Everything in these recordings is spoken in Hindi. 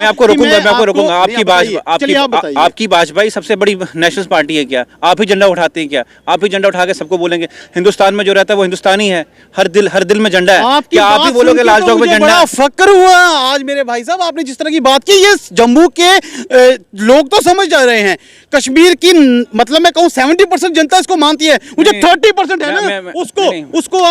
मैं आपको रोकूंगा आपकी भाजपा सबसे बड़ी नेशनल पार्टी है क्या? आप ही झंडा उठाते हैं क्या? आप ही झंडा उठा के सबको बोलेंगे हिंदुस्तान में जो रहता है वो हिंदुस्तानी है, हर दिल में झंडा है। क्या आप ही बोलोगे लाल चौक में झंडा? फक्र हुआ आज मेरे भाई साहब, आपने जिस तरह की बात की, ये जम्मू के लोग तो समझ जा रहे हैं, कश्मीर की मतलब मैं कहूँ 70% जनता इसको मानती है, मुझे 30% है ना, उसको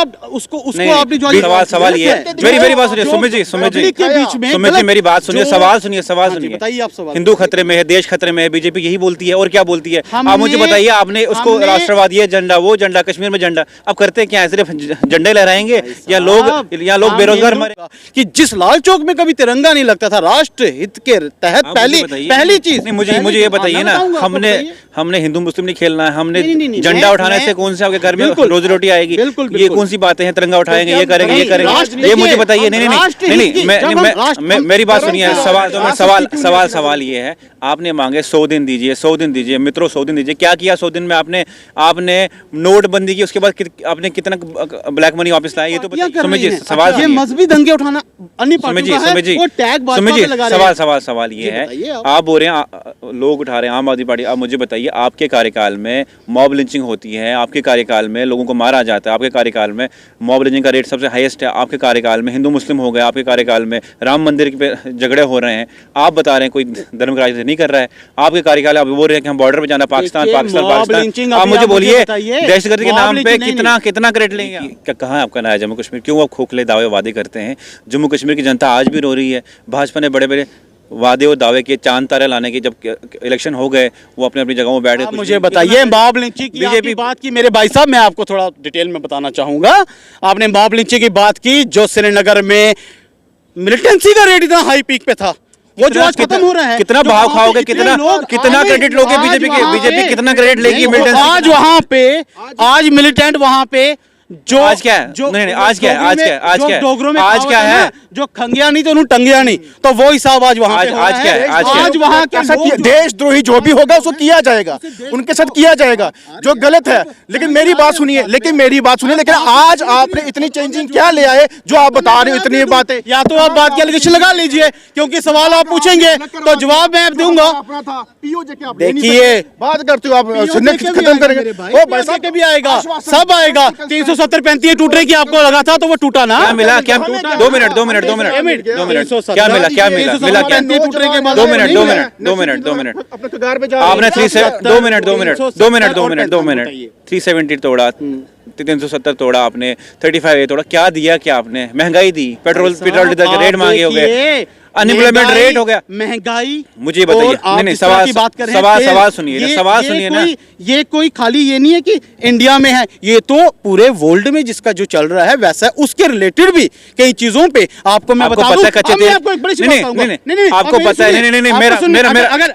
आपने सवाल ये है, मेरी बात सुनिए सुमित जी मेरी बात सुनिए, सवाल सुनिए बताइए आप सवाल। हिंदू खतरे में है, देश खतरे में है, बीजेपी यही बोलती है और क्या बोलती है? आप मुझे बताइए, आपने उसको राष्ट्रवादी झंडा, वो झंडा, कश्मीर में झंडा, अब करते क्या है? सिर्फ झंडे लहराएंगे या लोग बेरोजगार मरे? कि जिस लाल चौक में कभी तिरंगा नहीं लगता था, राष्ट्र हित के तहत पहली चीज मुझे ये बताइए ना, हमने हिंदू मुस्लिम नहीं खेलना है, हमने झंडा उठाने से कौन से आपके घर में रोजी रोटी आएगी? ये कौन सी बातें हैं? तिरंगा उठाएंगे, ये करेंगे, ये मुझे बताइए। नहीं, मेरी बात सुनिए। सवाल ये है, आपने मांगे 100 दिन दीजिए मित्रों, 100 दिन दीजिए। क्या किया 100 दिन में? आपने नोटबंदी की, उसके बाद आपने कितना ब्लैक मनी वापस लाया? ये तो समझिए सवाल, ये मजहबी दंगे उठाना अन्य पार्टियों का है, वो टैग भाजपा पे लगा रहे हैं। सवाल ये है, आप बोल रहे हैं लोग उठा रहे हैं, आम आदमी पार्टी। आप मुझे बताइए, आपके कार्यकाल में मॉब लिंचिंग होती है, आपके कार्यकाल में लोगों को मारा जाता है, आपके कार्यकाल में मॉब लिंचिंग का रेट सबसे हाईएस्ट है, आपके कार्यकाल में हिंदू मुस्लिम हो गए, आपके कार्यकाल में राम मंदिर पे झगड़े हो रहे हैं। आप बता रहे हैं कोई धर्म की राजनीति नहीं कर रहा है, आपके कार्यकाल आप बोल रहे हैं कि हम बॉर्डर पे जाना, पाकिस्तान। आप मुझे बोलिए, दहशतगर्दी के नाम पे कितना क्रेडिट लेंगे? कहाँ है आपका नया जम्मू कश्मीर? क्यों आप खोखले दावे वादे करते हैं? जम्मू कश्मीर की जनता आज भी रो रही है। भाजपा ने बड़े वादे और दावे के, चांद तारे लाने के, जब इलेक्शन हो गए वो अपनी जगहों में बैठे। मुझे बताइए, मॉब लिंचिंग की बीजेपी बात की मेरे भाई साहब, मैं आपको थोड़ा डिटेल में बताना चाहूंगा। आपने मॉब लिंचिंग की बात की, जो श्रीनगर में मिलिटेंसी का रेट इतना हाई पीक पे था, वो जो आज खत्म हो रहा है। कितना भाव खाओगे? कितना क्रेडिट लोगे? बीजेपी कितना क्रेडिट लेगी मिलिटेंसी? आज वहां पे, आज मिलिटेंट वहां पे जो आज क्या है? आज क्या है? जो खंगिया नहीं तो उन्होंने टंगिया नहीं, तो वो हिसाब आज वहां पे आज क्या है? आज वहां के देशद्रोही जो भी होगा उसको किया जाएगा, उनके साथ किया जाएगा जो गलत है। लेकिन मेरी बात सुनिए, लेकिन आज आपने इतनी चेंजिंग क्या ले आए जो आप बता रहे हो इतनी बातें? या तो आप बात की एलिगेशन लगा लीजिए, क्योंकि सवाल आप पूछेंगे तो जवाब मैं दूंगा। देखिए, बात करते हो आप, सुनने खत्म करेंगे, वो पैसा कभी आएगा, सब आएगा। 370-35 टूट रही की आपको लगा था, तो वो टूटा ना। क्या मिला? क्या? 2 मिनट क्या मिला? 2 मिनट 370 तोड़ा, 370 तोड़ा आपने, 35 तोड़ा। क्या दिया? क्या आपने? महंगाई दी, पेट्रोल डीजल के रेट महंगे हो गए, अनएम्प्लॉयमेंट रेट हो गया, महंगाई। मुझे बताइए, नहीं सवाल सुनिए ना। ये कोई खाली ये नहीं है कि इंडिया में है, ये तो पूरे वर्ल्ड में जिसका जो चल रहा है वैसा है, उसके रिलेटेड भी कई चीजों पे आपको मैं बता दूं। आपको एक बड़ी सी बात बताऊंगा, आपको पता है?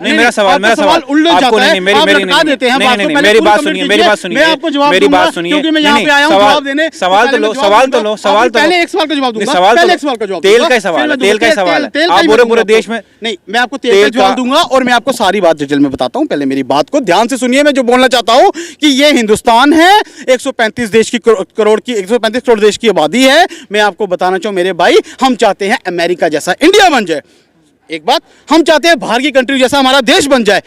मेरा सवाल उल्ट जाता है, आप लटका देते हैं। मेरी बात सुनिए, मैं आपको जवाब दूंगा, क्योंकि मैं यहाँ पे आया हूँ जवाब देने। सवाल तो लो। पहले एक सवाल का जवाब दूंगा, तेल का सवाल है। आप पूरे देश में नहीं, मैं आपको तेल का जवाब दूंगा और मैं आपको सारी बात डिटेल में बताता हूं। पहले मेरी बात को ध्यान से सुनिए, मैं जो बोलना चाहता हूं कि ये हिंदुस्तान है, 135 करोड़ देश की आबादी है। मैं आपको बताना चाहूं मेरे भाई, हम चाहते हैं अमेरिका जैसा इंडिया बन जाए। एक बात, हम चाहते हैं बाहर की कंट्री जैसा हमारा देश बन जाए।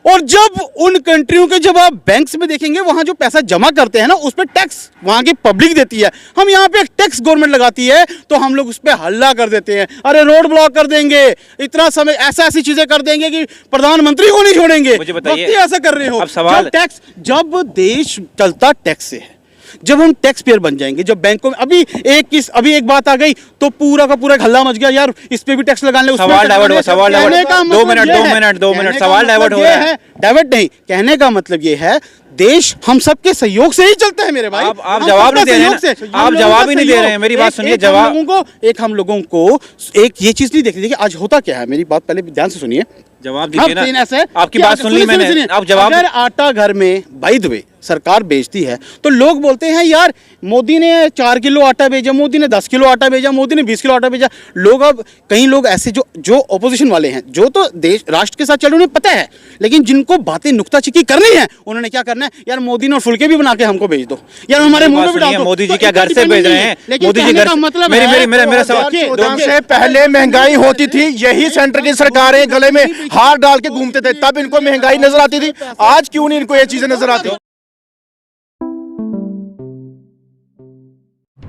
और जब उन कंट्रियों के, जब आप बैंक्स में देखेंगे, वहां जो पैसा जमा करते हैं ना, उस पर टैक्स वहां की पब्लिक देती है। हम यहाँ पे एक टैक्स गवर्नमेंट लगाती है, तो हम लोग उस पर हल्ला कर देते हैं, अरे रोड ब्लॉक कर देंगे, इतना समय ऐसी चीजें कर देंगे कि प्रधानमंत्री को नहीं छोड़ेंगे। मुझे बताइए, ऐसा कर रहे हो? अब सवाल, जब देश चलता टैक्स से है, जब हम टैक्स पेयर बन जाएंगे, जब बैंकों में अभी एक बात आ गई तो पूरा का पूरा हल्ला मच गया, यार इस पे भी टैक्स लगाने। सवाल डाइवर्ट 2 मिनट सवाल डाइवर्ट हो रहा है। डाइवर्ट नहीं, कहने का मतलब ये है, देश हम सबके सहयोग से ही चलता है मेरे भाई। आप जवाब नहीं दे रहे हैं, आप जवाब ही नहीं दे रहे हैं। मेरी बात सुनिए, जवाब हम लोगों को एक ये चीज नहीं देखनी। देखिए आज होता क्या है, मेरी बात पहले ध्यान से सुनिए, जवाब दीजिए ना। आपकी बात सुन ली मैंने, आप जवाब। अगर आटा घर में, बाय द वे सरकार बेचती है तो लोग बोलते हैं यार मोदी ने 4 किलो आटा भेजा, मोदी ने 10 किलो आटा भेजा, मोदी ने 20 किलो आटा भेजा। लोग अब कई लोग ऐसे जो ऑपोजिशन वाले हैं, जो तो देश राष्ट्र के साथ चल रहे उन्हें पता है, लेकिन जिनको बातें नुक्ताचीनी करनी है उन्होंने क्या करना है, यार मोदी ने फुलके भी बना के हमको भेज दो, यार हमारे मुंह में भी डाल दो। मोदी जी क्या घर से भेज रहे हैं? मोदी जी घर मतलब मेरा सवाल, 2014 से पहले महंगाई होती थी, यही सेंटर की सरकारें गले में हार डाल के घूमते थे, तब इनको महंगाई नजर आती थी। आज क्यों नहीं इनको ये चीजें नजर आती?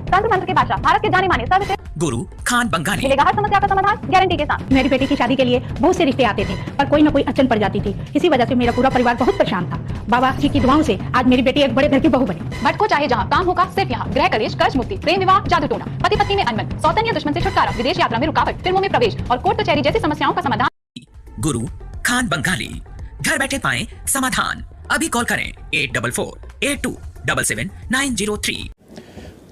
तंत्र मंत्र के बादशाह, भारत के जाने माने सर्वश्रेष्ठ गुरु खान बंगाली मिलेगा हर समस्या का समाधान गारंटी के साथ। मेरी बेटी की शादी के लिए बहुत से रिश्ते आते थे, पर कोई ना कोई अड़चन पड़ जाती थी। इसी वजह से मेरा पूरा परिवार बहुत परेशान था। बाबा जी की दुआओं से आज मेरी बेटी एक बड़े घर की बहू बनी। भटको चाहे जहाँ, काम होगा सिर्फ यहाँ। गृह कलेश, कर्ज मुक्ति, प्रेम विवाह, जादू टोना, पति पत्नी में अनबन, सौतन या दुश्मन से छुटकारा, विदेश यात्रा में रुकावट, फिल्मों में प्रवेश और कोर्ट कचहरी जैसी समस्याओं का समाधान। गुरु खान बंगाली, घर बैठे पाएं समाधान। अभी कॉल करें 8482777903।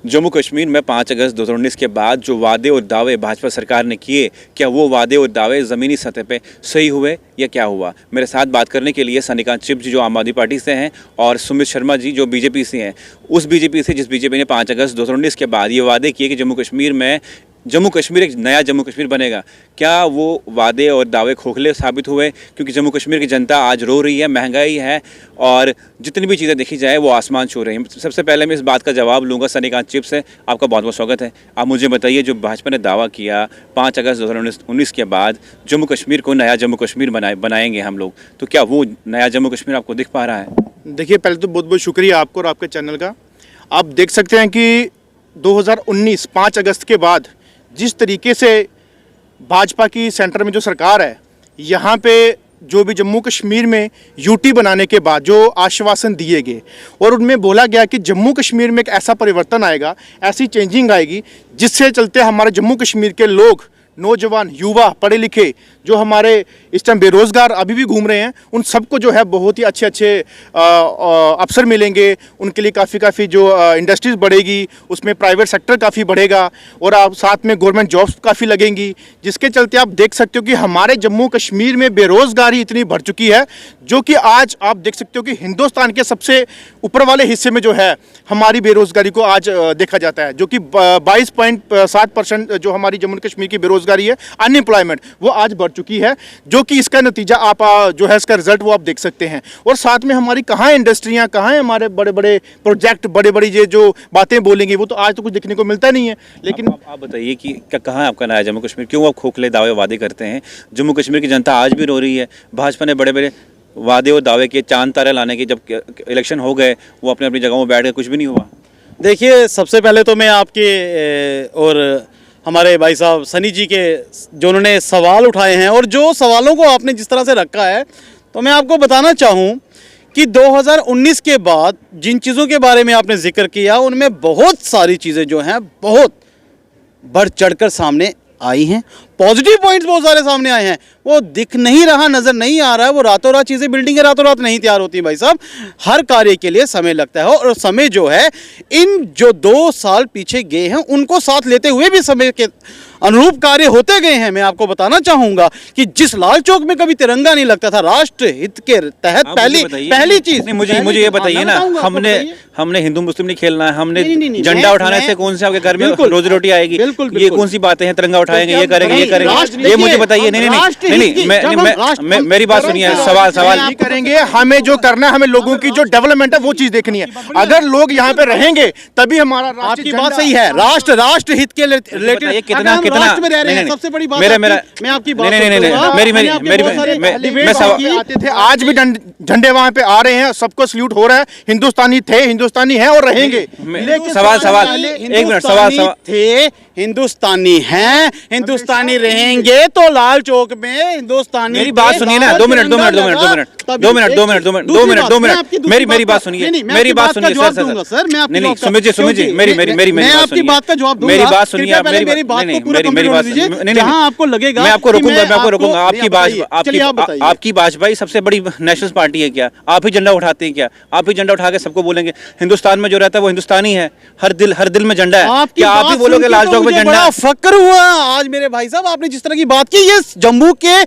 जम्मू कश्मीर में 5 अगस्त 2019 के बाद जो वादे और दावे भाजपा सरकार ने किए, क्या वो वादे और दावे ज़मीनी सतह पे सही हुए या क्या हुआ? मेरे साथ बात करने के लिए सनिकांत चिप जी जो आम आदमी पार्टी से हैं और सुमित शर्मा जी जो बीजेपी से हैं, उस बीजेपी से जिस बीजेपी ने 5 अगस्त 2019 के बाद ये वादे किए कि जम्मू कश्मीर एक नया जम्मू कश्मीर बनेगा। क्या वो वादे और दावे खोखले साबित हुए? क्योंकि जम्मू कश्मीर की जनता आज रो रही है, महंगाई है और जितनी भी चीज़ें देखी जाए वो आसमान छू रही हैं। सबसे पहले मैं इस बात का जवाब लूँगा सनिकांत चिप से। आपका बहुत बहुत स्वागत है। आप मुझे बताइए, जो भाजपा ने दावा किया 5 अगस्त 2019 के बाद जम्मू कश्मीर को नया जम्मू कश्मीर बनाएंगे हम लोग, तो क्या वो नया जम्मू कश्मीर आपको दिख पा रहा है? देखिए, पहले तो बहुत बहुत शुक्रिया आपको और आपके चैनल का। आप देख सकते हैं कि 2019 5 अगस्त के बाद जिस तरीके से भाजपा की सेंटर में जो सरकार है, यहाँ पे जो भी जम्मू कश्मीर में यूटी बनाने के बाद जो आश्वासन दिए गए और उनमें बोला गया कि जम्मू कश्मीर में एक ऐसा परिवर्तन आएगा, ऐसी चेंजिंग आएगी जिससे चलते हमारे जम्मू कश्मीर के लोग, नौजवान, युवा, पढ़े लिखे जो हमारे इस टाइम बेरोज़गार अभी भी घूम रहे हैं, उन सबको जो है बहुत ही अच्छे अच्छे अवसर मिलेंगे। उनके लिए काफ़ी जो इंडस्ट्रीज़ बढ़ेगी, उसमें प्राइवेट सेक्टर काफ़ी बढ़ेगा और आप साथ में गवर्नमेंट जॉब्स काफ़ी लगेंगी, जिसके चलते आप देख सकते हो कि हमारे जम्मू कश्मीर में बेरोज़गारी इतनी बढ़ चुकी है, जो कि आज आप देख सकते हो कि हिंदुस्तान के सबसे ऊपर वाले हिस्से में जो है हमारी बेरोज़गारी को आज देखा जाता है, जो कि 22.7% जो हमारी जम्मू कश्मीर की बेरोज़गारी है, अनएम्प्लॉयमेंट, वो आज बढ़ चुकी है, जो कि इसका नतीजा आप जो है इसका रिजल्ट वो आप देख सकते हैं। और साथ में हमारी कहाँ इंडस्ट्रियाँ, कहाँ हमारे बड़े बड़े प्रोजेक्ट, बड़ी बड़ी ये जो बातें बोलेंगे वो तो आज तो कुछ देखने को मिलता नहीं है। लेकिन आप बताइए कि कहाँ है आपका नया जम्मू कश्मीर? क्यों आप खोखले दावे वादे करते हैं? जम्मू कश्मीर की जनता आज भी रो रही है। भाजपा ने बड़े बड़े वादे और दावे किए, चांद तारे लाने के, जब इलेक्शन हो गए वो अपनी अपनी जगहों में बैठ गए, कुछ भी नहीं हुआ। देखिए, सबसे पहले तो मैं आपके और हमारे भाई साहब सनी जी के जो उन्होंने सवाल उठाए हैं और जो सवालों को आपने जिस तरह से रखा है, तो मैं आपको बताना चाहूँ कि 2019 के बाद जिन चीज़ों के बारे में आपने जिक्र किया उनमें बहुत सारी चीज़ें जो हैं बहुत बढ़ चढ़कर सामने आई हैं। पॉजिटिव पॉइंट्स बहुत सारे सामने आए हैं, वो दिख नहीं रहा, नज़र नहीं आ रहा है। वो रातों रात चीज़ें, बिल्डिंगें रातों रात नहीं तैयार होती भाई साहब। हर कार्य के लिए समय लगता है और समय जो है, इन जो 2 साल पीछे गए हैं उनको साथ लेते हुए भी समय के अनुरूप कार्य होते गए हैं। मैं आपको बताना चाहूँगा कि जिस लाल चौक में कभी तिरंगा नहीं लगता था, राष्ट्र हित के तहत पहली चीज़ मुझे ये बताइए ना, हमने हिंदू मुस्लिम नहीं खेलना है, हमने झंडा उठाने से कौन से आपके घर में रोजी रोटी आएगी? ये कौन सी बातें हैं? तिरंगा उठाएंगे, ये करेंगे, ये करेंगे, ये मुझे बताइए। नहीं, मेरी बात सुनिए। सवाल करेंगे, हमें जो करना है, हमें लोगों की जो डेवलपमेंट है वो चीज देखनी है। अगर लोग यहाँ पे रहेंगे तभी हमारा राष्ट्र, आपकी बात सही है, राष्ट्र हित के रिलेटेड कितना राष्ट्र में रह रहे हैं। सबसे बड़ी बात मैं आपकी बात आते थे, आज भी झंडे वहाँ पे आ रहे हैं, सबको सल्यूट हो रहा है। हिंदुस्तानी थे, हिंदुस्तानी है और रहेंगे। सवाल एक मिनट, सवाल थे, हिंदुस्तानी हैं, हिंदुस्तानी रहेंगे, तो लाल चौक में हिंदुस्तानी। मेरी बात सुनिए ना, 2 मिनट मेरी बात सुनिए, मेरी बात सुनिए सर। नहीं, सुमित जी, मेरी बात सुनिए, मेरी बात सुनिए, मेरी बात नहीं, जहां आपको लगेगा मैं आपको कि रोकूंगा, मैं आपको रोकूंगा। चलिए आप बताइए। आपकी भाजपा सबसे बड़ी नेशनलिस्ट पार्टी है क्या? आप ही झंडा उठाते हैं क्या? आप ही झंडा उठा के सबको बोलेंगे हिंदुस्तान में जो रहता है वो हिंदुस्तानी है, हर दिल में झंडा है। क्या आप ही बोलोगे लाल चौक में झंडा? फक्र हुआ आज मेरे भाई साहब, आपने जिस तरह की बात की, ये जम्मू के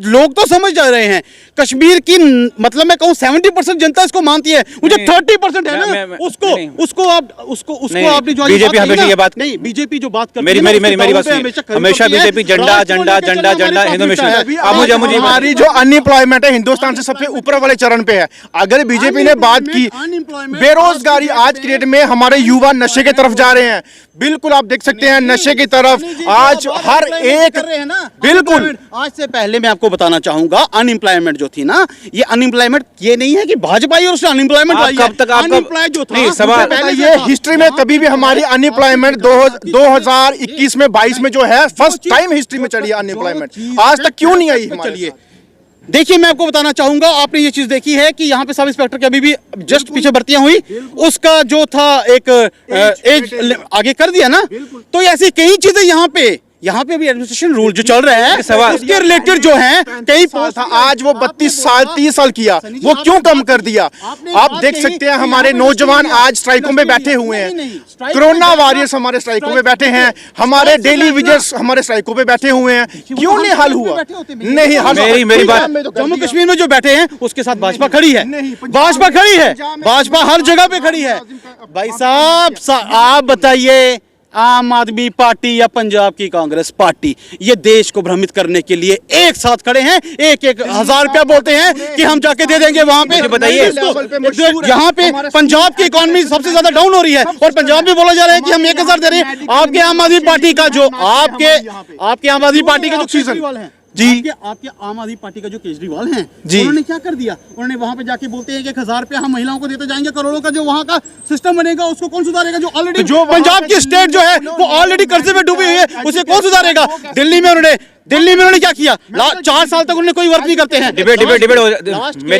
लोग तो समझ जा रहे हैं, कश्मीर की मतलब मैं कहूं 70% जनता इसको मानती है, मुझे 30% है ना, उसको आपने जो बीजेपी हमेशा ये बात नहीं, बीजेपी जो बात करती मेरी है मेरी मेरी बात हमेशा बीजेपी झंडा झंडा झंडा झंडा हिंदू मिशन। अब मुझे हमारी जो अनएम्प्लॉयमेंट है हिंदुस्तान से सबसे ऊपर वाले चरण पे है। अगर बीजेपी ने बात की, बेरोजगारी आज की डेट में हमारे युवा नशे की तरफ जा रहे हैं, बिल्कुल आप देख सकते हैं नशे की तरफ आज हर एक, बिल्कुल। आज से पहले मैं आपको बताना चाहूंगा, अनएम्प्लॉयमेंट जो थी ना, ये अनएम्प्लॉयमेंट ये नहीं है कि भाजपा ही और उसने अनएम्प्लॉयमेंट लाई है। कब तक आपका अनएम्प्लॉयड जो था नहीं सवाल ये हिस्ट्री में कभी भी हमारी अनएम्प्लॉयमेंट 2021 में 22 में जो है फर्स्ट टाइम हिस्ट्री में चढ़ी है अनएम्प्लॉयमेंट, आज तक क्यों नहीं आई हमारे चलिए साथ? देखिए, मैं आपको बताना चाहूंगा, आपने ये चीज देखी है कि यहाँ पे सब इंस्पेक्टर की अभी भी जस्ट पीछे भर्तियां हुई, उसका जो था एक एज आगे कर दिया ना, तो ऐसी कई चीजें यहाँ पे भी एडमिनिस्ट्रेशन रूल जो चल रहा है सवाल उसके रिलेटेड जो है कई पोस्ट था, आज वो 32 साल 30 साल किया, वो क्यों कम कर दिया? आप देख सकते हैं हमारे नौजवान आज स्ट्राइकों में बैठे हुए हैं, कोरोना वॉरियर्स हमारे स्ट्राइकों में बैठे हैं, हमारे डेली विजर्स हमारे स्ट्राइकों में बैठे हुए हैं, क्यों नहीं हल हुआ? नहीं हल। मेरी बात, जम्मू कश्मीर में जो बैठे हैं उसके साथ भाजपा खड़ी है, भाजपा खड़ी है, भाजपा हर जगह पे खड़ी है। भाई साहब आप बताइए, आम आदमी पार्टी या पंजाब की कांग्रेस पार्टी ये देश को भ्रमित करने के लिए एक साथ खड़े हैं, एक 1000 रुपया बोलते हैं कि हम जाके दे देंगे वहां पे। बताइए, यहाँ पे पंजाब की इकोनॉमी सबसे ज्यादा डाउन हो रही है और पंजाब में बोला जा रहा है कि हम 1000 दे रहे हैं। आपके आम आदमी पार्टी का जो आपके आम आदमी पार्टी का जो केजरीवाल है जी, आपके आम आदमी पार्टी का जो केजरीवाल हैं जी, उन्होंने क्या कर दिया? उन्होंने वहां पे जाके बोलते हैं कि 1000 रुपया हम महिलाओं को देते जाएंगे, करोड़ों का जो वहां का सिस्टम बनेगा उसको कौन सुधारेगा? जो ऑलरेडी जो पंजाब की स्टेट जो है वो ऑलरेडी कर्जे में डूबी हुई है, उसे कौन सुधारेगा? दिल्ली में उन्होंने क्या किया? 4 साल तक उन्होंने कोई वर्क नहीं करते हैं। डिबेट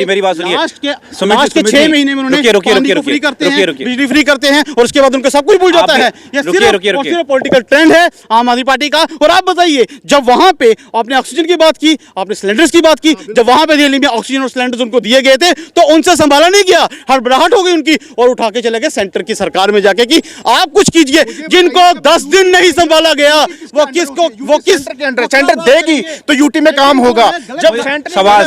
मेरी बात सुनिए। लास्ट के 6 महीने में उन्होंने पानी फ्री करते हैं, बिजली फ्री करते हैं और उसके बाद उनका सब कुछ भूल जाता है। ये सिर्फ पॉलिटिकल ट्रेंड है आम आदमी पार्टी का। और आप बताइए, जब वहां पे आपने ऑक्सीजन की बात की, आपने सिलेंडर्स की बात की, जब वहां पे दिल्ली में ऑक्सीजन और सिलेंडर्स उनको दिए गए थे तो उनसे संभाला नहीं गया, हड़बड़ाहट हो गई उनकी और उठा के चले गए सेंटर की सरकार में जाके कि आप कुछ कीजिए। जिनको 10 दिन नहीं संभाला गया वो किस सेंटर देगी तो यूटी में काम होगा। जब सवाल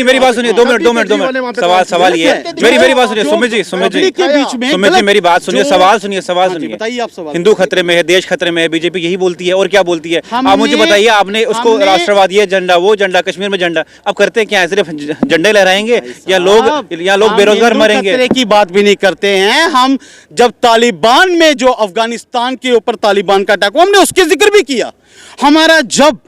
मेरी बात सुनिए, 2 मिनट सवाल ये है, मेरी बात सुनिए, सुमित जी मेरी बात सुनिए, सवाल सुनिए। बताइए आप सवाल। हिंदू खतरे में है, देश खतरे में है, बीजेपी यही बोलती है और क्या बोलती है? आप मुझे बताइए, आपने उसको राष्ट्रवादी है झंडा, वो झंडा, कश्मीर में झंडा, अब करते क्या है? सिर्फ झंडे लहराएंगे या लोग बेरोजगार मरेंगे? खतरे की बात भी नहीं करते हैं हम। जब तालिबान में जो अफगानिस्तान के ऊपर तालिबान का अटैक हुआ, हमने उसके जिक्र भी किया। हमारा जब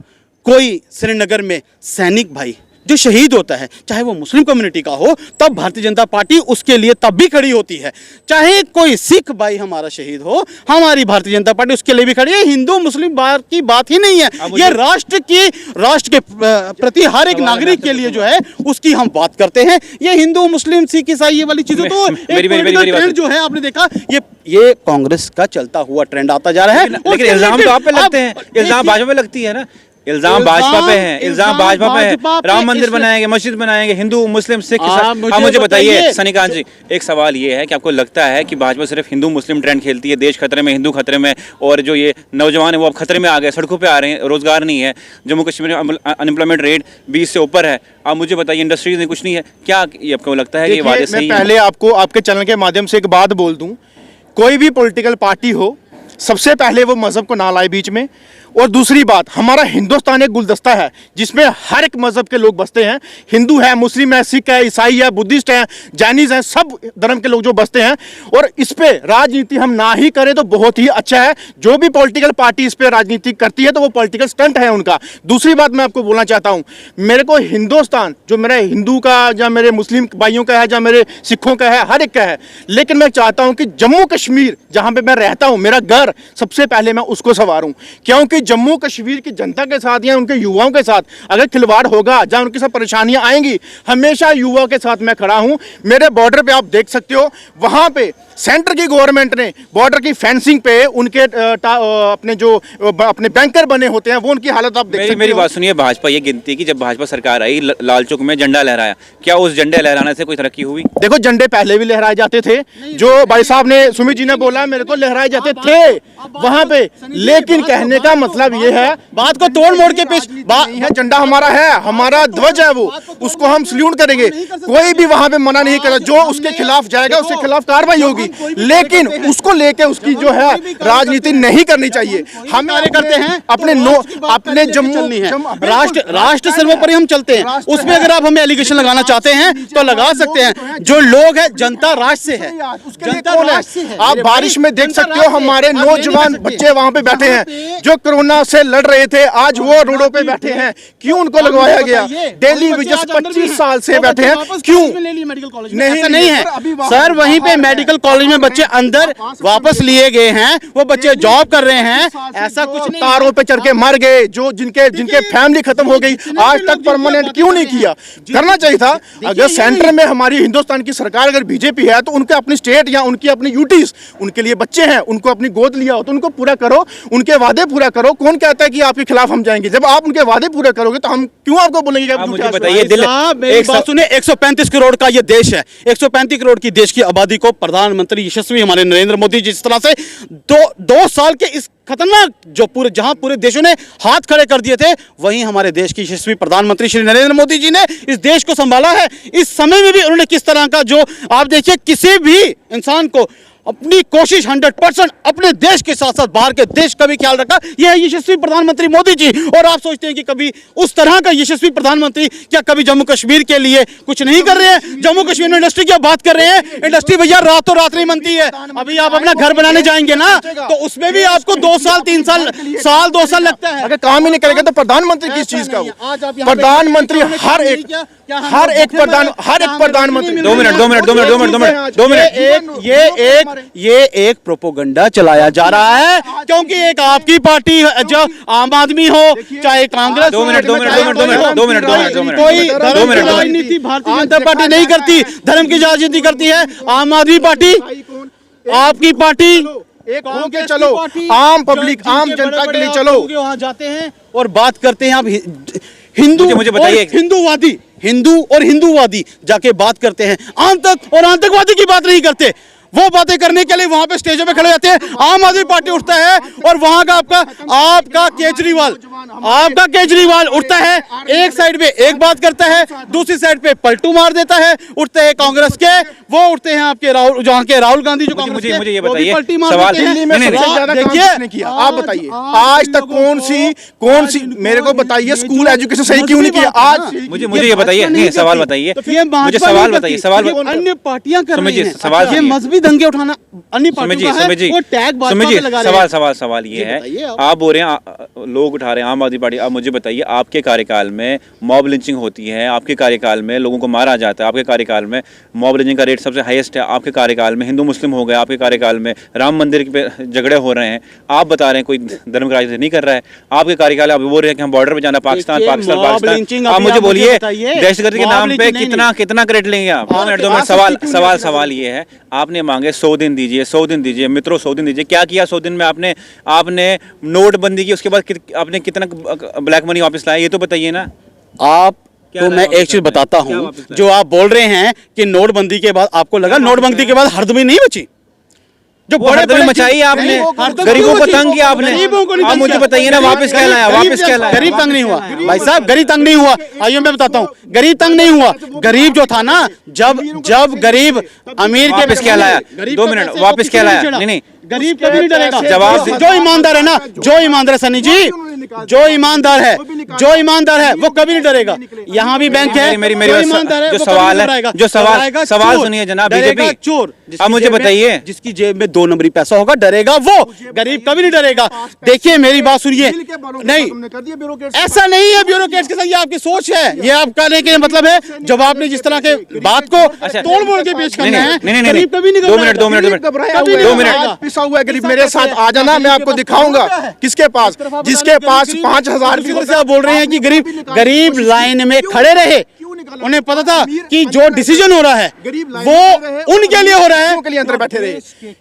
कोई श्रीनगर में सैनिक भाई जो शहीद होता है, चाहे वो मुस्लिम कम्युनिटी का हो, तब भारतीय जनता पार्टी उसके लिए तब भी खड़ी होती है। चाहे कोई सिख भाई हमारा शहीद हो, हमारी भारतीय जनता पार्टी उसके लिए भी खड़ी है। हिंदू मुस्लिम बात की बात ही नहीं है, ये राष्ट्र के प्रति हर एक नागरिक के लिए जो है उसकी हम बात करते हैं। ये हिंदू मुस्लिम सिख ईसाई ये वाली चीजें तो ट्रेंड जो है आपने देखा, ये कांग्रेस का चलता हुआ ट्रेंड आता जा रहा है। लेकिन इल्जाम तो आप पे लगते हैं, इल्जाम भाजपा पे लगती है ना, इल्जाम भाजपा पे है। राम मंदिर बनाएंगे, मस्जिद बनाएंगे, हिंदू मुस्लिम सिख। आप मुझे बताइए सनिकांत जी, एक सवाल ये है कि आपको लगता है कि भाजपा सिर्फ हिंदू मुस्लिम ट्रेंड खेलती है, देश खतरे में, हिंदू खतरे में, और जो ये नौजवान है वो अब खतरे में आ गए, सड़कों पे आ रहे हैं, रोजगार नहीं है, जम्मू कश्मीर में अनएम्प्लॉयमेंट रेट 20 से ऊपर है, आप मुझे बताइए इंडस्ट्रीज नहीं, कुछ नहीं है क्या? ये आपको लगता है कि ये वादे सही है? पहले आपको आपके चैनल के माध्यम से एक बात बोल दूं, कोई भी पॉलिटिकल पार्टी हो, सबसे पहले वो मजहब को ना लाए बीच में। और दूसरी बात, हमारा हिंदुस्तान एक गुलदस्ता है जिसमें हर एक मजहब के लोग बसते हैं, हिंदू है, मुस्लिम है, सिख है, ईसाई है, बुद्धिस्ट है, जैनिज है, सब धर्म के लोग जो बसते हैं। और इस पे राजनीति हम ना ही करें तो बहुत ही अच्छा है। जो भी पॉलिटिकल पार्टी इस पे राजनीति करती है तो वो पॉलिटिकल स्टंट है उनका। दूसरी बात मैं आपको बोलना चाहता हूँ, मेरे को हिंदुस्तान जो मेरे हिंदू का या मेरे मुस्लिम भाइयों का है या मेरे सिखों का है, हर एक का है, लेकिन मैं चाहता हूँ कि जम्मू कश्मीर जहाँ पे मैं रहता हूँ, मेरा घर, पर सबसे पहले मैं उसको संवारूं, क्योंकि जम्मू कश्मीर की जनता के साथ या उनके युवाओं के साथ अगर खिलवाड़ होगा, जहां उनके साथ परेशानियां आएंगी, हमेशा युवाओं के साथ मैं खड़ा हूं। मेरे बॉर्डर पे आप देख सकते हो, वहां पे सेंटर की गवर्नमेंट ने बॉर्डर की फेंसिंग पे उनके अपने बैंकर बने होते हैं, वो उनकी हालत आप देख सकते हो। मेरी बात सुनिए, भाजपा ये गिनती की जब भाजपा सरकार आई लाल चौक में झंडा लहराया, क्या उस झंडे लहराने से कोई तरक्की हुई? देखो, झंडे पहले भी लहराए जाते थे, जो भाई साहब ने, सुमित जी ने बोला मेरे को, लहराए जाते थे वहां पे, लेकिन कहने का मतलब ये है, बात को तोड़ मोड़ के पेश नहीं है, झंडा हमारा है, हमारा ध्वज है, वो उसको हम सल्यूट करेंगे, कोई भी वहां पे मना नहीं करता। जो उसके खिलाफ जाएगा उसके खिलाफ कार्रवाई होगी, लेकिन उसको लेके उसकी जो है राजनीति नहीं करनी चाहिए। हम कार्य करते हैं अपने जम्मू राष्ट्र सर्वोपरि हम चलते हैं, उसमें अगर आप हमें एलिगेशन लगाना चाहते हैं तो लगा सकते हैं। जो लोग हैं, जनता राष्ट्र से है, जनता राष्ट्र से है। आप बारिश में देख सकते हो, हमारे नौजवान बच्चे वहां पे बैठे हैं जो कोरोना से लड़ रहे थे, आज वो रोडों पे बैठे हैं। क्यों उनको लगवाया गया? डेली वेजेस 25 साल से बैठे हैं, क्यों? मेडिकल कॉलेज नहीं है सर, वहीं पे मेडिकल कॉलेज में बच्चे अंदर वापस लिए गए हैं, वो बच्चे जॉब कर रहे हैं, ऐसा कुछ नहीं। तारों पे चढ़ के मर गए, जो जिनके फैमिली खत्म हो गई, आज तक परमानेंट क्यों नहीं किया? करना चाहिए था। अगर सेंटर में हमारी हिंदुस्तान की सरकार अगर बीजेपी है, तो उनके अपनी स्टेट या उनकी अपनी यूटीज, उनके लिए बच्चे हैं, उनको अपनी गोद लिया हो तो उनको पूरा करो, उनके वादे पूरा करो। कौन कहता है कि आपके खिलाफ हम जाएंगे? जब आप उनके वादे पूरे करोगे तो हम क्यों आपको बोलेंगे? मुझे बताइए, एक बात सुनिए, 135 करोड़ का ये देश है, 135 करोड़ की देश की आबादी को प्रधानमंत्री यशस्वी हमारे नरेंद्र मोदी जिस तरह से दो साल के इस खतरनाक जो जहां पूरे देशों ने हाथ खड़े कर दिए थे, वहीं हमारे देश की यशस्वी प्रधानमंत्री श्री नरेंद्र मोदी जी ने इस देश को संभाला है। इस समय में भी उन्होंने किस तरह का, जो आप देखिए, किसी भी इंसान को अपनी कोशिश 100% अपने देश के साथ साथ बाहर के देश का भी ख्याल रखा, यह है यशस्वी प्रधानमंत्री मोदी जी। और आप सोचते हैं कि कभी उस तरह का यशस्वी प्रधानमंत्री क्या कभी जम्मू कश्मीर के लिए कुछ नहीं कर रहे हैं? जम्मू कश्मीर में इंडस्ट्री की बात कर रहे हैं, इंडस्ट्री भैया रातों रात नहीं बनती है। अभी आप अपना घर बनाने जाएंगे ना, तो उसमें भी आपको 2 साल 3 साल 2 साल लगता है। अगर काम ही नहीं करेगा तो प्रधानमंत्री किस चीज का? प्रधानमंत्री हर एक प्रधानमंत्री 2 मिनट, ये एक प्रोपोगंडा चलाया जा रहा है, क्योंकि एक आपकी पार्टी जो आम आदमी हो, चाहे कांग्रेस, 2 मिनट, कोई धर्म की राजनीति भारतीय जनता पार्टी नहीं करती, धर्म की राजनीति करती है आम आदमी पार्टी। आपकी पार्टी एक होके चलो, आम पब्लिक, आम जनता के लिए चलो। वहां जाते हैं और बात करते हैं, आप हिंदू, मुझे बताइए, हिंदू और हिंदूवादी जाके बात करते हैं, आतंक और आतंकवादी की बात नहीं करते। वो बातें करने के लिए वहां पे स्टेजों पे खड़े जाते हैं। आम आदमी पार्टी उठता है और वहां का आपका केजरीवाल उठता है, एक साइड पे एक बात करता है, दूसरी साइड पे पलटू मार देता है। उठते हैं कांग्रेस के, वो उठते हैं आपके राहुल गांधी जो कांग्रेस के, मुझे ये वो भी बताइए, पलटी मार सवाल देते हैं। दिल्ली में सबसे ज्यादा काम किसने किया? आप बताइए, आज तक कौन सी मेरे को बताइए, स्कूल एजुकेशन सही क्यों नहीं किया? आज मुझे ये बताइए, नहीं सवाल बताइए, मुझे सवाल बताइए, अन्य पार्टियां कर रही हैं, सवाल ये मजहबी दंगे उठाना अन्य पार्टियों का है, वो टैग भाजपा पे लगा रहे हैं। सवाल ये है, आप बोल रहे हैं लोग उठा रहे हैं आम आदमी पार्टी, आप मुझे बताइए, आपके कार्यकाल में मॉब लिंचिंग होती है, आपके कार्यकाल में लोगों को मारा जाता है, आपके कार्यकाल में मॉब लिंचिंग का रेट सबसे हाईएस्ट है, आपके कार्यकाल में हिंदू मुस्लिम हो गए, आपके कार्यकाल में राम मंदिर पे झगड़े हो रहे हैं, आप बता रहे हैं कोई धर्म का राजनीति नहीं कर रहा है। आपके कार्यकाल आप बोल रहे हैं कि हम बॉर्डर पे जाना, पाकिस्तान। आप मुझे बोलिए, दहशतगर्दी के नाम पे कितना क्रेडिट लेंगे आप? 2 मिनट, सवाल ये है, आपने मांगे 100 दिन दीजिए मित्रों, 100 दिन दीजिए, क्या किया 100 दिन में? आपने नोटबंदी की, उसके बाद आपने कितना ब्लैक मनी वापस लाया, ये तो बताइए ना। आप तो मैं एक चीज बताता हूँ, जो आप बोल रहे हैं कि नोटबंदी के बाद आपको लगा नोटबंदी के बाद हरदमी नहीं बची, जो बड़े बड़े मचाई आपने, गरीबों को तंग किया आपने। आप मुझे बताइए ना, वापस क्या लाया? गरीब तंग नहीं हुआ भाई साहब, गरीब तंग नहीं हुआ। आइए मैं बताता हूँ, गरीब तंग नहीं हुआ। गरीब जो था ना, जब गरीब अमीर के वापस क्या लाया? 2 मिनट, वापस क्या लाया? नहीं, गरीब कभी नहीं डरेगा। जवाब जो ईमानदार है ना, जो ईमानदार है सनी जी, जो ईमानदार है वो कभी नहीं डरेगा। यहाँ भी बैंक है, मेरी जो ईमानदार है जो वो सवाल कभी नहीं है, डरेगा। जो सवाल डरेगा सवाल चोर, सुनिए जनाब डरेगा बीजेपी चोर। अब मुझे बताइए, जिसकी जेब में 2 नंबरी पैसा होगा डरेगा वो, गरीब कभी नहीं डरेगा। देखिए मेरी बात सुनिए, नहीं ऐसा नहीं है ब्यूरोक्रेट्स के साथ, ये आपकी सोच है, ये आप कहने के मतलब है जब आपने जिस तरह के बात को तोड़ मोड़ के पेश करना है। नहीं गरीब कभी नहीं घबराएगा। 2 मिनट पिसा हुआ है गरीब, मेरे साथ आ जाना, मैं आपको दिखाऊंगा किसके पास, जिसके पास 5,000 से आप बोल रहे हैं कि गरीब लाइन में खड़े रहे, उन्हें पता था कि जो डिसीजन हो रहा है वो उनके लिए हो रहा है, के लिए अंदर बैठे रहे,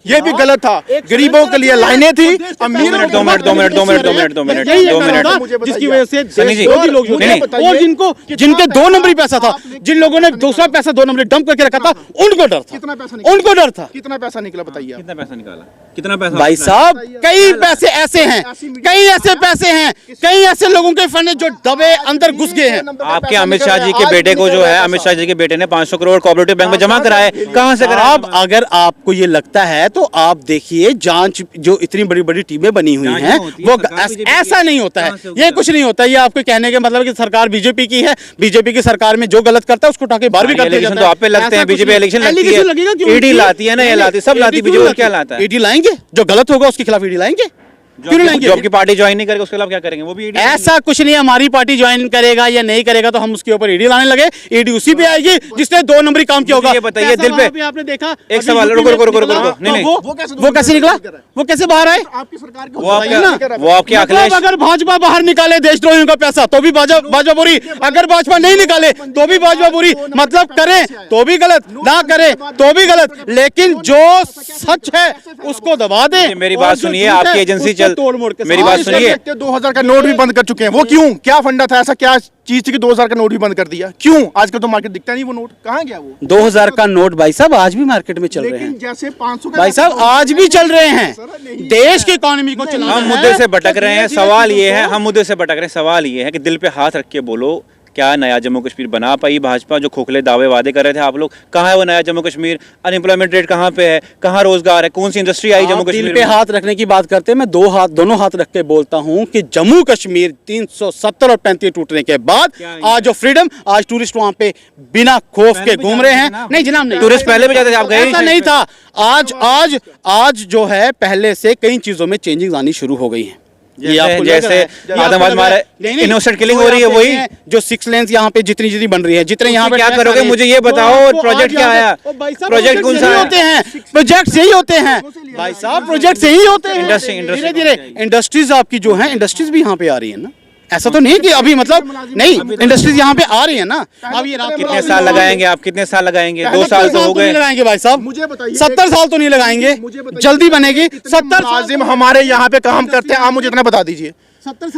ये भी गलत था। गरीबों के लिए लाइनें थी, अमीर 2 मिनट जिसकी वजह से सनी जी, विरोधी लोग जो थे, नहीं, और जिनके 2 नंबरी पैसा था, जिन लोगों ने दूसरा पैसा 2 नंबरी डंप करके रखा था, उनको डर था, कितना पैसा निकला? उनको डर था। कितना पैसा निकला बताइए आप? कितना पैसा निकाला, कितना पैसा भाई साहब कई पैसे ऐसे हैं, कई ऐसे पैसे हैं, कई ऐसे लोगों के फंड जो दबे अंदर घुस गए हैं। आपके अमित शाह जी के बेटे को जो है, अमित शाह जी के बेटे ने 500 करोड़ कोऑपरेटिव बैंक में जमा कराए, कहां से कराए? अब अगर आपको ये लगता है तो आप देखिए, जांच जो इतनी बड़ी बड़ी टीमें बनी हुई हैं वो ऐसा नहीं होता है, ये कुछ नहीं होता। ये आपके कहने के मतलब कि सरकार बीजेपी की है, बीजेपी की सरकार में जो गलत करता है उसको उठा के बाहर भी कर दिया इलेक्शन जाता तो है। आप पे लगते हैं, ऐसा कुछ बीजेपी नहीं। इलेक्शन लगती एलिगेशन है, लगेगा क्यों? ईडी लाती है ना, ये लाती है, सब लाती है, बीजेपी क्या लाता है? ईडी लाएंगे, जो गलत होगा उसके खिलाफ ईडी लाएंगे, क्यों नहीं लाएंगे? जो आपकी पार्टी ज्वाइन नहीं करेगा उसके खिलाफ क्या करेंगे? वो भी ईडी ऐसा कुछ नहीं है, हमारी पार्टी ज्वाइन करेगा या नहीं करेगा तो हम उसके ऊपर ईडी लाने लगे, ईडी उसी पे आएगी जिसने 2 नंबरी काम किया होगा। ये बताइए, पैसा दिल पे वहाँ आपने देखा, एक सवाल, रुको नहीं, वो कैसे निकला, वो कैसे बाहर आए? आपकी सरकार वो आपके मतलब अखिलेश, अगर भाजपा बाहर निकाले देशद्रोहियों का पैसा तो भी भाजपा बुरी, अगर भाजपा नहीं निकाले तो भी भाजपा बुरी, मतलब करें तो भी गलत, ना करें तो भी गलत, लेकिन जो सच है उसको दबा दें। मेरी बात सुनिए, आपकी एजेंसी चल, मेरी बात सुनिए, 2000 का नोट भी बंद कर चुके हैं, वो क्यों? क्या फंडा था, ऐसा क्या चीज थी कि 2000 का नोट भी बंद कर दिया? क्यों? आजकल तो मार्केट दिखता नहीं, वो नोट कहाँ गया? वो 2000 का नोट भाई साहब आज भी मार्केट में चल रहे लेकिन हैं, जैसे 500 का भाई साहब आज भी चल रहे हैं, देश की इकोनॉमी को चलाना हम है। मुद्दे से भटक रहे हैं। सवाल ये है, हम मुद्दे से भटक रहे हैं, सवाल ये है कि दिल पे हाथ रख के बोलो, क्या नया जम्मू कश्मीर बना पाई भाजपा? जो खोखले दावे वादे कर रहे थे आप लोग, कहाँ है वो नया जम्मू कश्मीर? अनएम्प्लॉयमेंट रेट कहाँ पे है? कहाँ रोजगार है? कौन सी इंडस्ट्री आई जम्मू कश्मीर दिल पे में? हाथ रखने की बात करते हैं, मैं दोनों हाथ रख के बोलता हूं कि जम्मू कश्मीर 370 और 35 टूटने के बाद आज जो फ्रीडम, आज टूरिस्ट वहां पे बिना खौफ के घूम रहे हैं। नहीं जनाब नहीं, टूरिस्ट पहले भी जाते थे, आप गए ऐसा नहीं था। आज जो है पहले से कई चीजों में चेंजिंग आनी शुरू हो गई है। ये आपको जैसे आतंकवाद मारा, इनोसेंट किलिंग हो रही है, वही जो 6 लेन्स यहाँ पे जितनी बन रही है, जितने यहाँ पे क्या करोगे मुझे ये बताओ, और प्रोजेक्ट क्या आया? प्रोजेक्ट कौन सा होते हैं? प्रोजेक्ट यही होते हैं भाई साहब, प्रोजेक्ट यही होते हैं। इंडस्ट्री धीरे धीरे इंडस्ट्रीज आपकी जो है, इंडस्ट्रीज भी यहाँ पे आ रही है ना, ऐसा तो नहीं कि अभी मतलब नहीं, इंडस्ट्रीज यहाँ पे आ रही है ना। अब ये कितने साल लगाएंगे आप? कितने साल लगाएंगे? 2 साल तो हो गए। लगाएंगे भाई साहब, मुझे बताइए, 70 साल तो नहीं लगाएंगे, जल्दी बनेगी। 70 मुलाजिम हमारे यहाँ पे काम करते हैं, आप मुझे इतना बता दीजिए,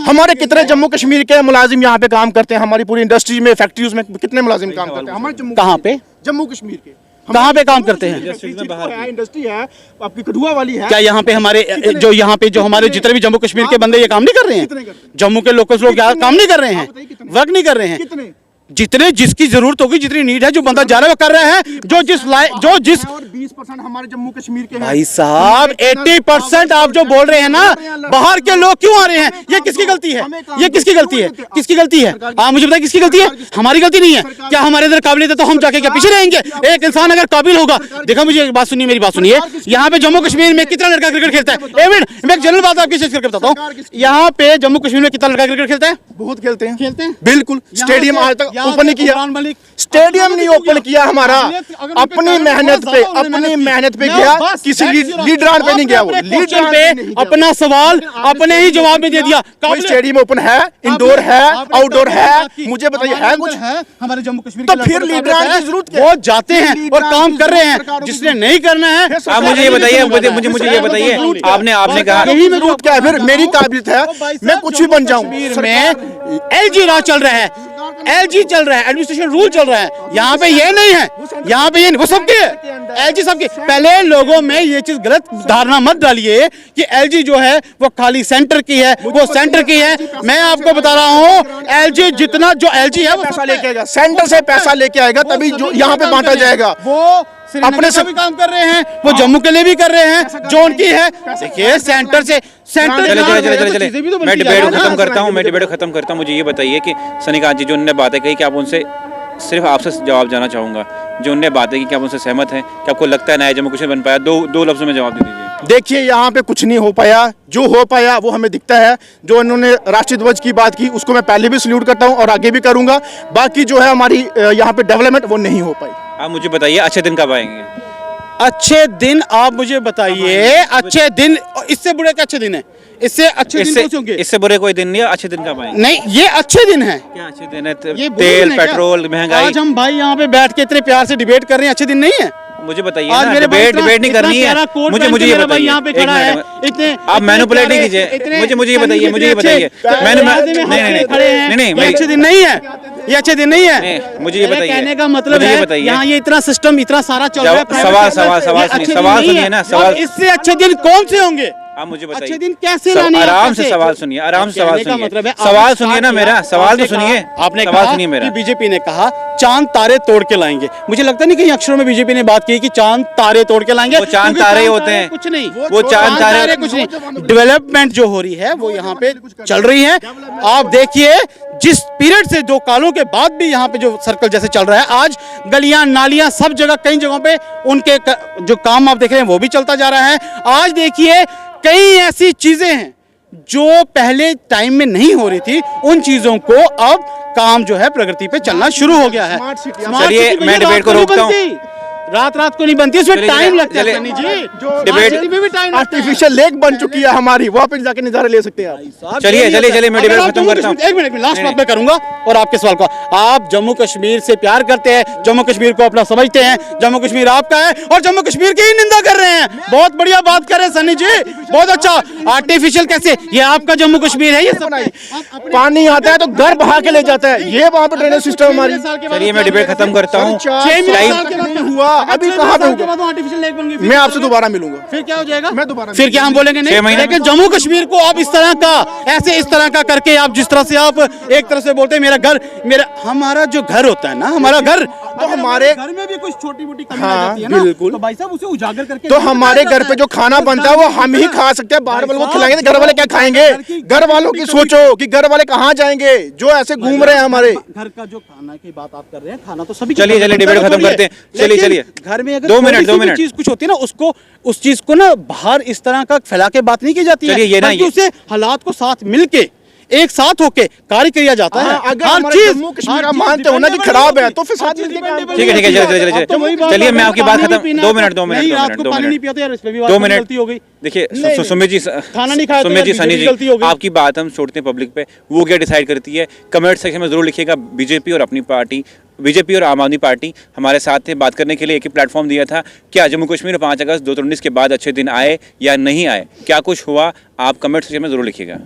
हमारे कितने जम्मू कश्मीर के मुलाजिम यहाँ पे काम करते हैं? हमारी पूरी इंडस्ट्री में, फैक्ट्रीज में कितने मुलाजिम काम करते हैं हमारे जम्मू? कहाँ पे? जम्मू कश्मीर के कहाँ पे काम करते हैं? इंडस्ट्री है आपकी कठुआ वाली है। क्या यहाँ पे हमारे जो हमारे जितने भी जम्मू कश्मीर के बंदे ये काम नहीं कर रहे हैं? जम्मू के लोकल लोग क्या काम नहीं कर रहे हैं? वर्क नहीं कर रहे हैं? कितने? जितने जिसकी जरूरत होगी, जितनी नीड है, जो बंदा जा रहा है वो कर रहा है, जो जिस 20% हमारे जम्मू कश्मीर के हैं। भाई साहब 80% आप जो बोल रहे हैं ना, बाहर के लोग क्यों आ रहे हैं? ये किसकी गलती है? ये किसकी गलती है? किसकी गलती है? आप मुझे बताइए किसकी गलती है? हमारी गलती नहीं है। क्या हमारे अंदर काबिलियत है तो हम जाके क्या पीछे रहेंगे? एक इंसान अगर काबिल होगा, देखा मुझे एक बात सुनिए, मेरी बात सुनिए, यहाँ पे जम्मू कश्मीर में कितना लड़का क्रिकेट खेलता है? मैं एक जनरल बात आपकी शेयर करके बताता हूँ, यहाँ पे जम्मू कश्मीर में कितना लड़का क्रिकेट खेलता है? बहुत खेलते हैं, खेलते हैं बिल्कुल। स्टेडियम आज तक ओपन नहीं किया, स्टेडियम नहीं ओपन किया हमारा, अपनी मेहनत पे गया, किसी लीडरान पे नहीं गया। वो लीडरान पे अपना सवाल अपने ही जवाब में दे दिया। कोई स्टेडियम ओपन है, इंडोर है, आउटडोर है? मुझे बताइए, है कुछ? हमारे जम्मू कश्मीर तो फिर लीडरान की जरूरत क्या? वो जाते हैं और काम कर रहे हैं, जिसने नहीं करना है। आप मुझे ये बताइए, मुझे ये बताइए, आपने कहा यही जरूरत क्या है? फिर मेरी काबिलियत है, मैं कुछ भी बन जाऊं। में एलजी राज चल रहा है, एलजी चल रहा है, एडमिनिस्ट्रेशन रूल चल रहा है। यहाँ पे ये नहीं है, यहाँ पे ये नहीं, वो सबके है, एलजी सबके। पहले लोगों में ये चीज गलत धारणा मत डालिए कि एलजी जो है वो खाली सेंटर की है, वो सेंटर की है। मैं आपको बता रहा हूँ, एलजी जितना जो एलजी है वो पैसा लेके आएगा, सेंटर से पैसा लेके आएगा, तभी जो यहाँ पे बांटा जाएगा। वो अपने से भी काम कर रहे हैं, वो जम्मू के लिए भी कर रहे हैं, जो उनकी है। देखिए सेंटर से सेंटर चले जहाँ चले है, चले तो चले चीजें भी तो मैं बनती जा डिबेट रही को है ना। खत्म करता हूँ, मैं डिबेट को खत्म करता हूँ। मुझे ये बताइए कि सनिकांत जी जो उन्होंने बातें कही, कि आप उनसे सिर्फ आपसे जवाब जानना चाहूँगा, जो उन्होंने बातें की, क्या आप उनसे सहमत हैं? क्या आपको लगता है नया जम्मू कश्मीर बन पाया? दो लफ्ज़ों में जवाब दे दीजिए। देखिए यहाँ पे कुछ नहीं हो पाया, जो हो पाया वो हमें दिखता है। जो इन्होंने राष्ट्रीय ध्वज की बात की उसको मैं पहले भी सल्यूट करता हूँ और आगे भी करूँगा। बाकी जो है हमारी यहाँ पे डेवलपमेंट वो नहीं हो पाई। आप मुझे बताइए अच्छे दिन कब आएंगे? अच्छे दिन आप मुझे बताइए, अच्छे दिन इससे बुरे के अच्छे दिन है, इससे अच्छे दिन कौन से होंगे? इससे बुरे कोई दिन नहीं है। अच्छे दिन कब आएंगे? नहीं, ये अच्छे दिन है। क्या अच्छे दिन है? ये बुरे तेल, दिन है क्या? पेट्रोल, महंगाई। आज हम भाई यहाँ पे बैठ के इतने प्यार से डिबेट कर रहे हैं, अच्छे दिन नहीं है? मुझे बताइए आज ना, मेरे भाई डिबेट नहीं करनी है। मुझे ये बताइए, यहाँ पे एक खड़ा है, मिनट, इतने आप मैनिपुलेट नहीं कीजिए। मुझे ये बताइए, मुझे ये बताइए। नहीं, अच्छे दिन नहीं है, ये अच्छे दिन नहीं है। मुझे ये बताइए, कहने का मतलब मुझे ये है बताइए। यहाँ ये इतना सिस्टम इतना सारा चल रहा है। सवाल सुनिए ना, सवाल। इससे अच्छे दिन कौन से होंगे? आप मुझे बताइए, अच्छे दिन कैसे लाने हैं? आराम कैसे? से सवाल सुनिए, आराम से सवाल कहने का सुनिए। मतलब है, सवाल आपने सुनिए ना कहा- मेरा, सवाल तो आपने सुनिए। कहा- आपने सवाल कहा सुनिए मेरा। कि बीजेपी ने कहा चांद तारे तोड़ के लाएंगे। मुझे लगता नहीं कि अक्षरों में बीजेपी ने बात की कि चांद तारे तोड़ के लाएंगे। वो चांद क्योंकि तारे होते हैं। कुछ नहीं, वो चांद तारे कुछ नहीं। डेवलपमेंट जो हो रही है वो यहाँ पे चल रही है। आप देखिए जिस पीरियड से, जो कालों के बाद भी यहाँ पे जो सर्कल जैसे चल रहा है, आज गलियां नालियां सब जगह कई जगहों पे उनके जो काम आप देख रहे हैं वो भी चलता जा रहा है। आज देखिए कई ऐसी चीजें हैं जो पहले टाइम में नहीं हो रही थी, उन चीजों को अब काम जो है प्रगति पे चलना शुरू हो गया है। स्मार्ट सिटी- स्मार्ट चलिए, सिटी मैं भैया डिबेट को रात रोकता नहीं बनती। रात को नहीं बनती, उसमें चलिए, टाइम लगता है चलिए, सन्नी जी। डिबेट- सिटी में भी टाइम लगता है। आर्टिफिशियल लेक बन चुकी है हमारी, वहाँ पे जाके नज़ारे ले सकते हैं आप। चलिए चलिए मैं डिबेट खत्म करता हूँ। एक मिनट लास्ट बात मैं करूंगा और आपके सवाल का। आप जम्मू कश्मीर से प्यार करते हैं, जम्मू कश्मीर को अपना समझते हैं, जम्मू कश्मीर आपका है और जम्मू कश्मीर की ही निंदा कर रहे हैं। बहुत बढ़िया बात कर रहे हैं सन्नी जी, बहुत अच्छा। आर्टिफिशियल कैसे? ये आपका जम्मू कश्मीर है, ये सब पानी आता है तो घर बहा के ले जाता है, ये वहाँ पे ड्रेनेज सिस्टम हमारी। चलिए मैं डिबेट खत्म करता हूँ। 6 टाइम- साल के बाद नहीं हुआ, अभी कहाँ पे होगा? आर्टिफिशियल लेक बन गई, मैं आपसे दोबारा मिलूंगा। फिर क्या हो जाएगा? मैं दोबारा फिर क्या हम बोलेंगे 6 नहीं? महीने लेकिन जम्मू कश्मीर को आप इस तरह का, ऐसे इस तरह का करके, आप जिस तरह से आप एक तरह से बोलते हैं मेरा घर, मेरा हमारा जो घर होता है ना, हमारा घर, तो हमारे घर में भी कुछ छोटी मोटी कमी आ हाँ, जाती है ना, बिल्कुल। तो भाई साहब उसे उजागर करके तो हमारे घर पे जो खाना बनता है वो हम ही खा सकते हैं, बाहर वालों को खिलाएंगे तो घर वाले क्या खाएंगे? घर वालों की सोचो कि घर वाले कहाँ जाएंगे जो ऐसे घूम रहे हैं हमारे। घर का जो खाना की बात आप कर रहे हैं, खाना तो सभी चलिए, चलिए, डिबेट खत्म करते हैं। चलिए, चलिए। घर में अगर 2 मिनट, थोड़ी सी 2 भी मिनट। चीज कुछ होती है ना, उसको उस चीज को ना बाहर इस तरह का फैला के बात नहीं की जाती है, चलिए, ये ना, बल्कि ये- उसे हालात को साथ मिलके एक साथ होके कार्य किया जाता है। अगर हर हमारे चीज- जम्मू कश्मीर हर आप चीज मानते हो ना कि dependable खराब है होगी। तो फिर साथ हर चीज मिलके काम dependable ठीक है, ठीक है, होगी। चलिए, चलिए, अब तो वही बात चलिए, है, मैं आपकी बात पानी खत्म- नहीं पीना 2 है मिनट, तो- 2 मिनट, नहीं, 2 रात मिनट, को 2 पानी मिनट। नहीं पीते यार, इस पे भी 2 बात मिनट। गलती हो गई। देखिए नहीं, सुमित जी, खाना नहीं खाया तो सुमित जी, यार, सनी बीजेपी जी, गलती हो गई। आपकी बात हम छोड़ते हैं पब्लिक पे, वो क्या डिसाइड करती है? कमेंट सेक्शन में जरूर लिखिएगा। बीजेपी और अपनी पार्टी, बीजेपी और आम आदमी पार्टी हमारे साथ थे, बात करने के लिए एक ही प्लेटफॉर्म दिया था। क्या जम्मू कश्मीर 5 अगस्त 2019 के बाद अच्छे दिन आए या नहीं आए? क्या कुछ हुआ? आप कमेंट सेक्शन में जरूर लिखिएगा।